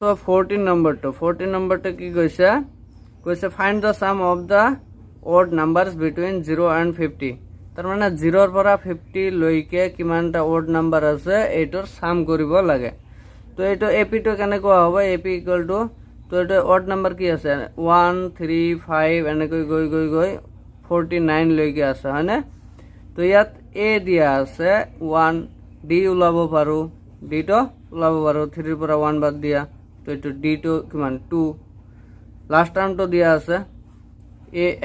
So 14 number কি কৈছে find the sum of the odd numbers between 0 and 50 তার মানে 0 এর পৰা 50 লৈকে কিমানটা odd number আছে এইটোৰ sum কৰিব লাগে তো এইটো AP টো কেনে কোৱা হবে AP equal to তো এটা odd number কি আছে 1 3 5 এনে গৈ 49 লৈকে আছে হয়নে তো ইয়াত A দিয়া আছে 1 D ওলাব পাৰো D টো ওলাব পাৰো 3 এৰ পৰা 1 বাদ দিয়া তো এটো D টো কিমান 2 লাস্ট টার্ম তো দিয়া আছে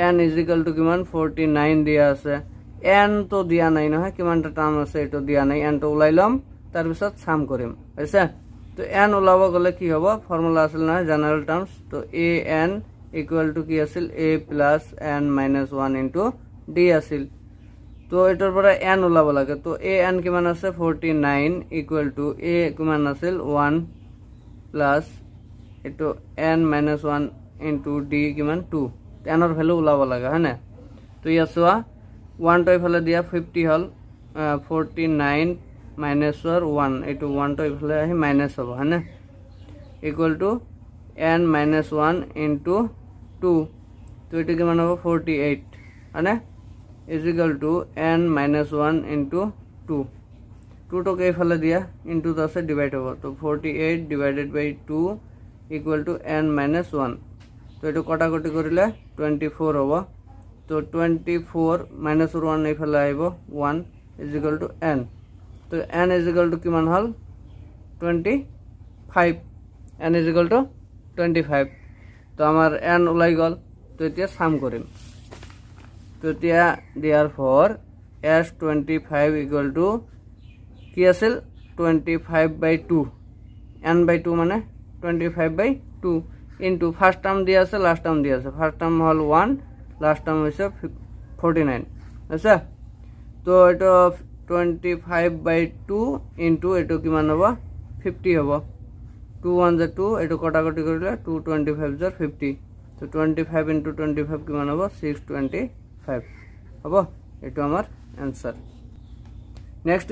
an is equal to কিমান 49 দিয়া আছে n তো দিয়া নাই নহয় কিমানটা টার্ম আছে এটো দিয়া নাই n তো উলাইলাম তার পিছত সাম করিম হইছে তো n উলাব গলে কি হবে ফর্মুলা আছিল না জেনারেল টার্মস তো an ইকুয়াল টু কি আছিল a plus n minus 1 into d আছিল তো এটার পরে n উলাব লাগে তো an কিমান আছে 49 ইকুয়াল টু a কিমান আছিল 1 প্লাস এটো n মাইনাস 1 ইনটু d কিমান 2 n এর ভ্যালু উলাব লাগে হ্যাঁ না তো ইয়া সোয়া 1 টো ইফালে দিয়া 50 হল 49 মাইনাস 1 এটো 1 টো ইফালে আহি মাইনাস হবে হ্যাঁ না equal to n minus 1 into 2 তো এটা কিমান হবে 48 হ্যাঁ না is equal to n minus 1 into 2 2 to के इफाले दिया into 10 से डिवाइड होगा तो 48 divided by 2 equal to n minus 1 तो ये कटाकटी करिले 24 होगा तो 24 minus 1 इफाले आइबो 1 is equal to n तो n is equal to किमान हल 25 n is equal to 25 तो हमार n उलाई गल तो इतिया साम करिम तो इतिया therefore s25 equal to কি আছিল 25 by 2 n by 2 মানে 25 by 2 into first term দিয়া আছে last term দিয়া আছে first term হল 1 last term হইছে 49 আচ্ছা তো এটা 25 by 2 into এটো কিমান হবে 50 হবে 2 1 যা 2 এটো কটাকটি কৰিলে 2 25 যা 50 তো 25 into 25 কিমান হবে 625 হবো এটো আমার आंसर नेक्स्ट